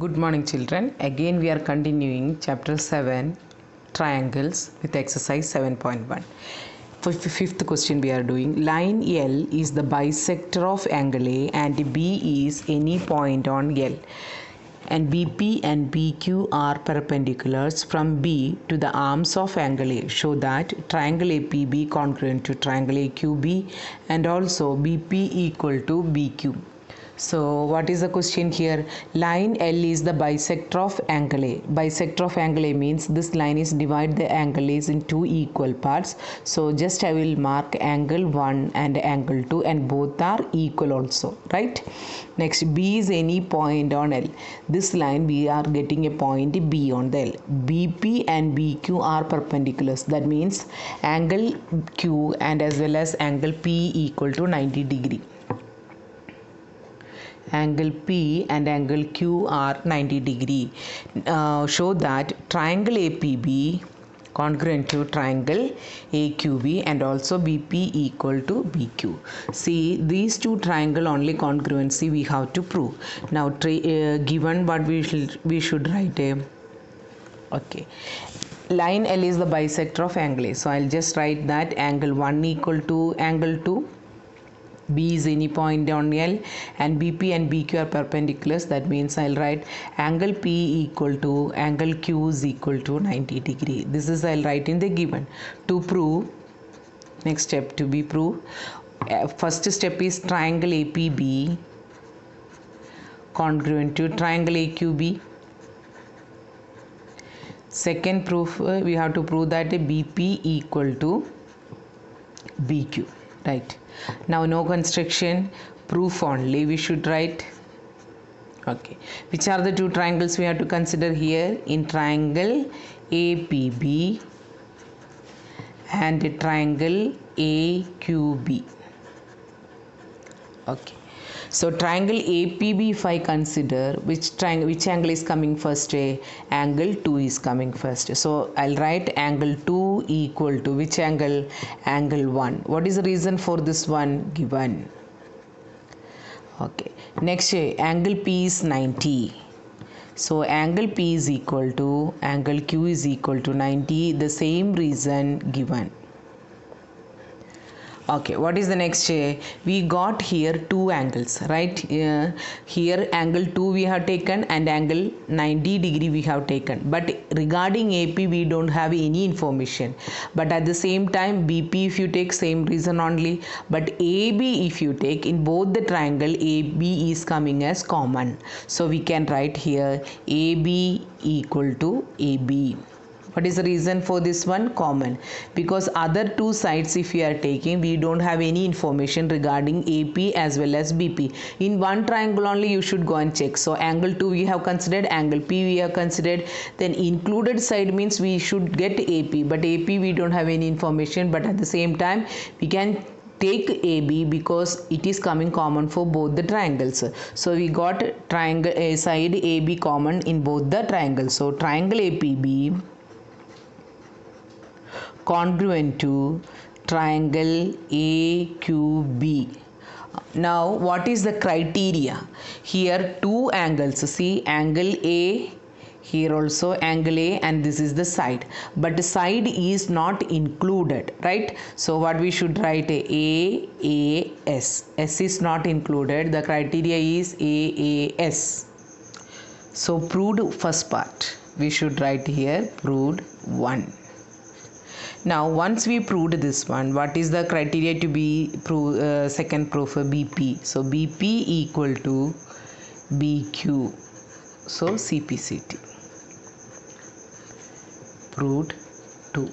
Good morning children. Again we are continuing chapter 7 triangles with exercise 7.1. For fifth question we are doing line L is the bisector of angle A and B is any point on L and BP and BQ are perpendiculars from B to the arms of angle A. Show that triangle APB congruent to triangle AQB and also BP equal to BQ. So what is the question here? Line L is the bisector of angle A. Bisector of angle A means this line is divide the angle A's in two equal parts. So just I will mark angle 1 and angle 2 and both are equal also, right? Next, B is any point on L. This line we are getting a point B on the L. BP and BQ are perpendiculars. That means angle Q and as well as angle P equal to 90 degree. Angle P and angle Q are 90 degree. Show that triangle APB congruent to triangle AQB and also BP equal to BQ. See, these two triangle only congruency we have to prove. Now given what we should write okay. Line L is the bisector of angle A. So I'll just write that angle 1 equal to angle 2. B is any point on L and BP and BQ are perpendiculars. That means I'll write angle P equal to angle Q is equal to 90 degree. This is I'll write in the given. To prove, next step to be proved. First step is triangle APB congruent to triangle AQB. Second proof, we have to prove that BP equal to BQ. Right. Now no construction, proof only we should write. Okay. Which are the two triangles we have to consider here? In triangle APB and triangle AQB. Okay. So triangle APB if I consider, which angle is coming first? Angle 2 is coming first. So I'll write angle 2 equal to which angle? Angle 1. What is the reason for this one? Given. Okay. Next, angle P is 90. So angle P is equal to angle Q is equal to 90. The same reason given. Okay, what is the next? We got here two angles, right? Here angle 2 we have taken and angle 90 degree we have taken. But regarding AP we don't have any information. But at the same time BP if you take same reason only. But AB if you take, in both the triangle AB is coming as common. So we can write here AB equal to AB. What is the reason for this one? Common. Because other two sides if we are taking, we don't have any information regarding AP as well as BP. In one triangle only you should go and check. So angle 2 we have considered, angle P we have considered. Then included side means we should get AP. But AP we don't have any information. But at the same time we can take AB because it is coming common for both the triangles. So we got triangle side AB common in both the triangles. So triangle APB congruent to triangle AQB. Now what is the criteria? Here two angles. See, angle A, here also angle A, and this is the side. But the side is not included, right? So what we should write? AAS. S is not included. The criteria is AAS. So proved first part. We should write here proved 1. Now once we proved this one, what is the criteria to be second proof? BP. So BP equal to BQ. So CPCT. Proved 2.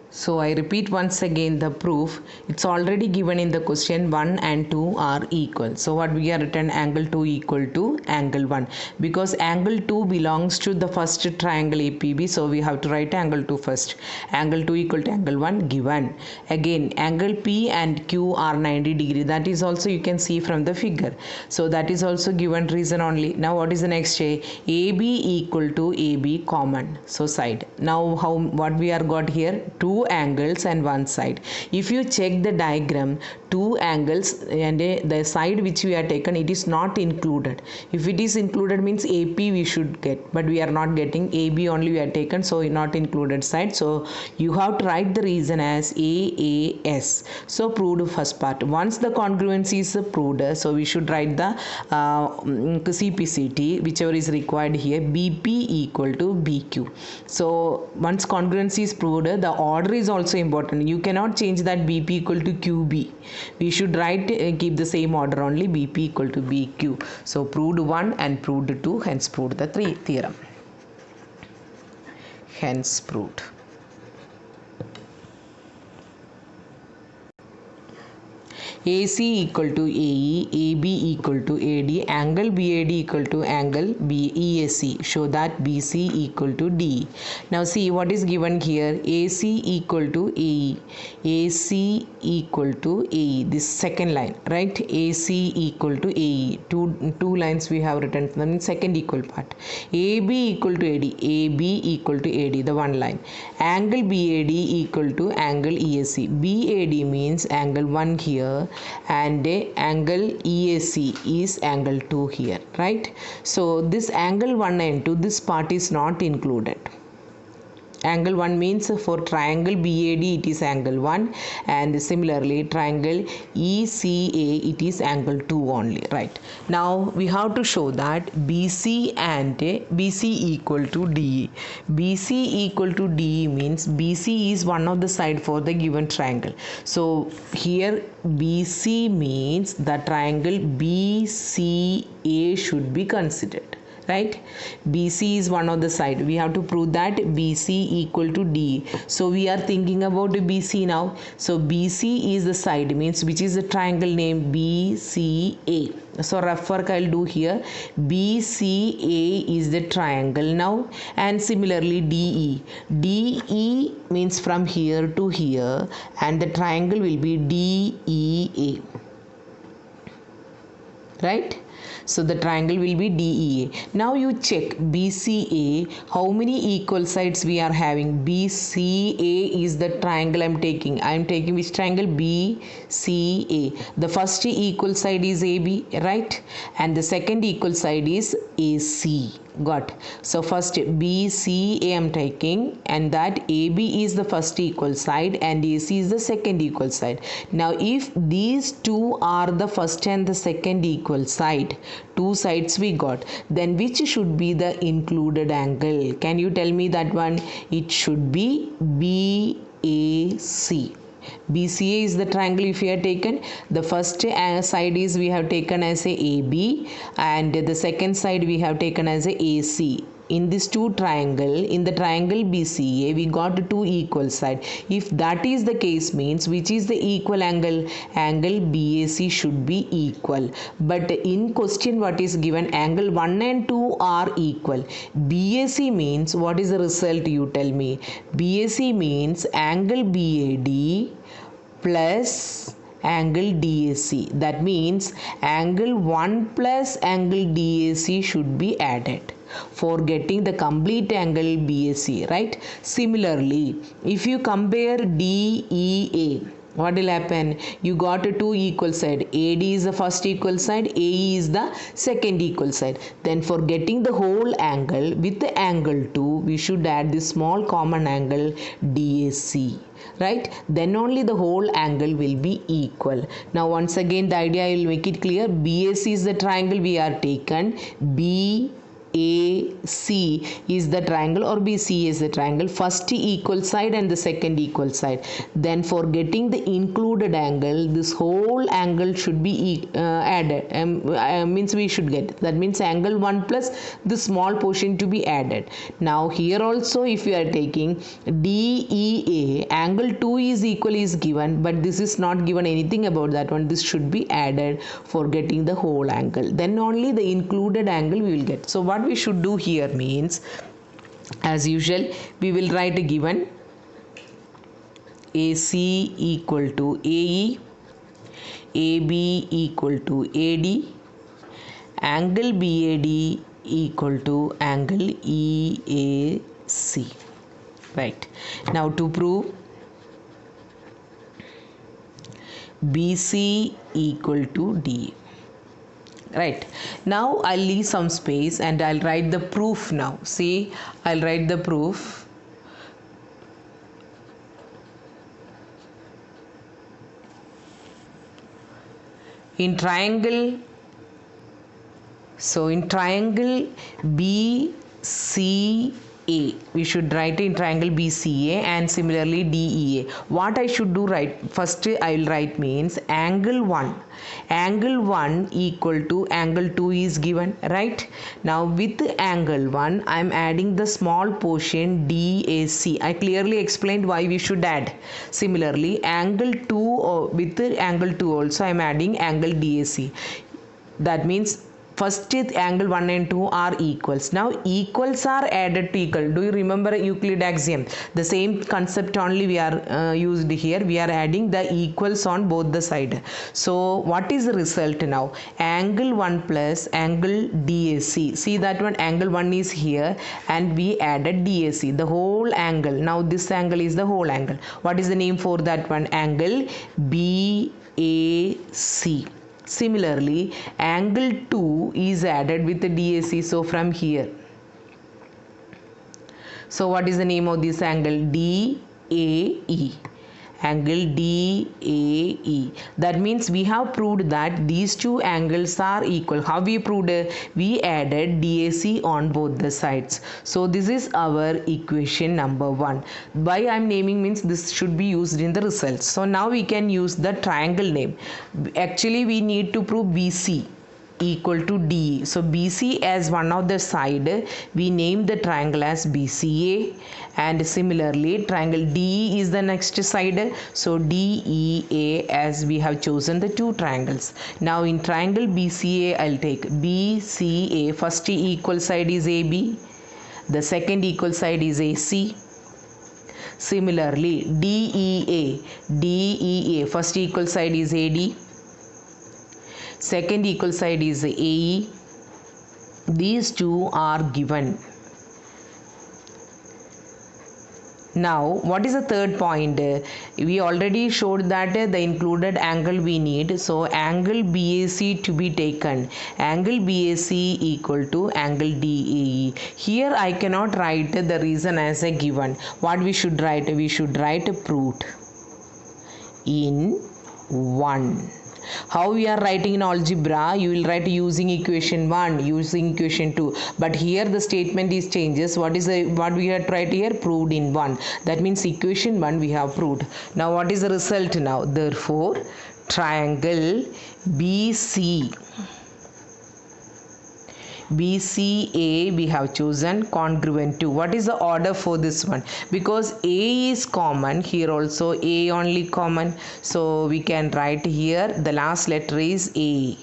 So I repeat once again the proof. It's already given in the question 1 and 2 are equal. So what we are written? Angle 2 equal to angle 1, because angle 2 belongs to the first triangle APB, so we have to write angle 2 first. Angle 2 equal to angle 1 given. Again, angle P and Q are 90 degree. That is also you can see from the figure. So that is also given reason only. Now what is the next way? AB equal to AB common. So side. Now what we are got here? Two angles and one side. If you check the diagram, two angles and the side which we are taken, it is not included. If it is included means AP we should get, but we are not getting. AB only we are taken, so not included side. So you have to write the reason as AAS. So proved first part. Once the congruency is proved, so we should write the CPCT, whichever is required here. BP equal to BQ. So once congruency is proved, the order is also important. You cannot change that BP equal to QB. We should write keep the same order only, BP equal to BQ. So proved 1 and proved 2, hence proved the 3 theorem. Hence proved. AC equal to AE, AB equal to AD, angle BAD equal to angle BEAC. Show that BC equal to DE. Now see what is given here. AC equal to AE, AC equal to AE. This second line, right? AC equal to AE. Two lines we have written for them in second equal part. AB equal to AD, AB equal to AD, the one line. Angle BAD equal to angle EAC. BAD means angle 1 here, and angle EAC is angle 2 here, right? So this angle 1 and 2, this part is not included. Angle 1 means for triangle BAD it is angle 1, and similarly triangle ECA it is angle 2 only, right? Now we have to show that BC and BC equal to DE. BC equal to DE means BC is one of the side for the given triangle. So here BC means the triangle BCA should be considered. Right? BC is one of the side. We have to prove that BC equal to D. So we are thinking about BC now. So BC is the side, means which is the triangle name BCA. So rough work I'll do here. BCA is the triangle now, and similarly DE. DE means from here to here, and the triangle will be DEA. Right? So the triangle will be DEA. Now you check BCA, how many equal sides we are having. BCA is the triangle I am taking. I am taking which triangle? BCA. The first equal side is AB, right? And the second equal side is AC. Got. So first BCA I am taking, and that AB is the first equal side and AC is the second equal side. Now if these two are the first and the second equal side, two sides we got, then which should be the included angle? Can you tell me that one? It should be BAC. BCA is the triangle if we have taken. The first side is we have taken as a AB, and the second side we have taken as a AC. In this two triangle, in the triangle BCA, we got two equal side. If that is the case, means which is the equal angle? Angle BAC should be equal. But in question what is given? Angle 1 and 2 are equal. BAC means what is the result? You tell me. BAC means angle BAD plus angle DAC. That means angle 1 plus angle DAC should be added for getting the complete angle BAC, right? Similarly, if you compare DEA, what will happen? You got two equal side. AD is the first equal side, AE is the second equal side. Then for getting the whole angle with the angle 2, we should add this small common angle DAC. Right? Then only the whole angle will be equal. Now once again the idea I will make it clear. BAC is the triangle we are taken. BAC AC is the triangle or BC is the triangle, first equal side and the second equal side. Then for getting the included angle, this whole angle should be added, means we should get, that means angle 1 plus the small portion to be added. Now here also if you are taking DEA, angle 2 is equal is given, but this is not given anything about that one. This should be added for getting the whole angle, then only the included angle we will get. So what we should do here means, as usual, we will write a given AC equal to AE, AB equal to AD, angle BAD equal to angle EAC. Right. Now to prove BC equal to DA. Right, now I'll leave some space and I'll write the proof now. See, I'll write the proof. In triangle, so in triangle BCA, we should write in triangle BCA, and similarly DEA. What I should do, right, first I will write means angle 1 equal to angle 2 is given, right? Now with angle 1 I am adding the small portion DAC. I clearly explained why we should add. Similarly angle 2, with angle 2 also I am adding angle DAC. That means first angle 1 and 2 are equals. Now equals are added to equal. Do you remember Euclid axiom? The same concept only we are used here. We are adding the equals on both the side. So what is the result now? Angle 1 plus angle DAC. See that one, angle 1 is here and we added DAC. The whole angle. Now this angle is the whole angle. What is the name for that one? Angle BAC. Similarly, angle 2 is added with the DAC. So from here. So what is the name of this angle? DAE. Angle DAE. That means we have proved that these two angles are equal. How we proved? We added DAC on both the sides. So this is our equation number 1. Why I am naming means this should be used in the results. So now we can use the triangle name. Actually we need to prove BC equal to DE. So BC as one of the side, we name the triangle as BCA, and similarly triangle DE is the next side, so DEA, as we have chosen the two triangles. Now in triangle BCA I'll take BCA, first equal side is AB, the second equal side is AC. Similarly DEA, first equal side is AD, second equal side is AE. These two are given. Now what is the third point? We already showed that the included angle we need. So angle BAC to be taken. Angle BAC equal to angle DAE. Here I cannot write the reason as a given. What we should write? We should write proved in 1. How we are writing in algebra? You will write using equation 1, using equation 2. But here the statement is changes. What we have tried here? Proved in 1. That means equation 1 we have proved. Now what is the result now? Therefore, triangle BCA we have chosen congruent to. What is the order for this one? Because A is common, here also A only common. So we can write here the last letter is A.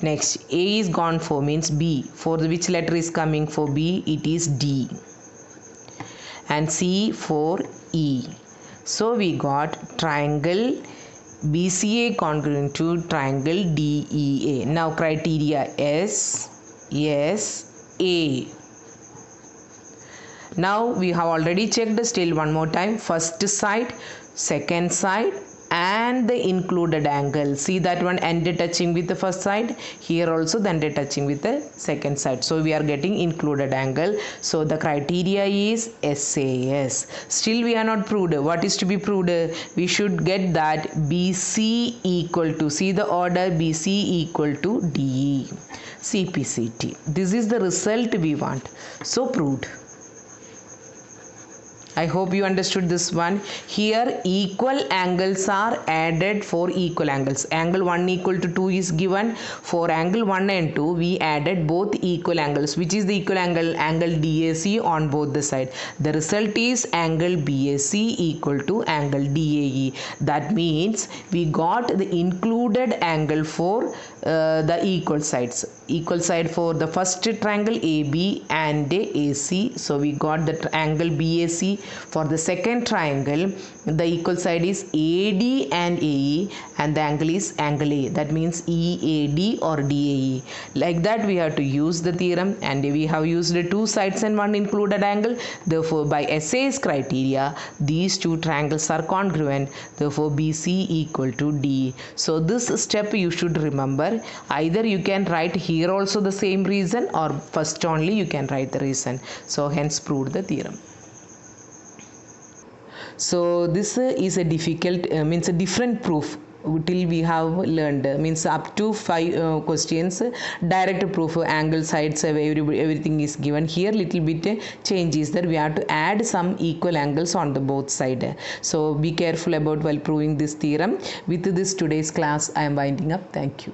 Next A is gone for means B. For which letter is coming for B? It is D. And C for E. So we got triangle BCA congruent to triangle DEA. Now criteria S, A. Now we have already checked, still one more time, first side, second side and the included angle. See that one, end touching with the first side, here also the end touching with the second side. So we are getting included angle. So the criteria is SAS. Still we are not proved. What is to be proved? We should get that BC equal to, see the order, BC equal to DE. CPCT. This is the result we want. So proved. I hope you understood this one. Here equal angles are added for equal angles. Angle 1 equal to 2 is given. For angle 1 and 2 we added both equal angles. Which is the equal angle? Angle DAC on both the side. The result is angle BAC equal to angle DAE. That means we got the included angle for the equal sides. Equal side for the first triangle AB and AC. So we got the angle BAC. For the second triangle, the equal side is AD and AE, and the angle is angle A. That means EAD or DAE. Like that we have to use the theorem, and we have used two sides and one included angle. Therefore, by SA's criteria, these two triangles are congruent. Therefore, BC equal to DE. So this step you should remember. Either you can write here also the same reason, or first only you can write the reason. So hence proved the theorem. So this is a difficult means a different proof till we have learned, means up to 5 questions direct proof, angle, sides, everything is given. Here little bit change is that we have to add some equal angles on the both side. So be careful about while proving this theorem. With this today's class I am winding up. Thank you.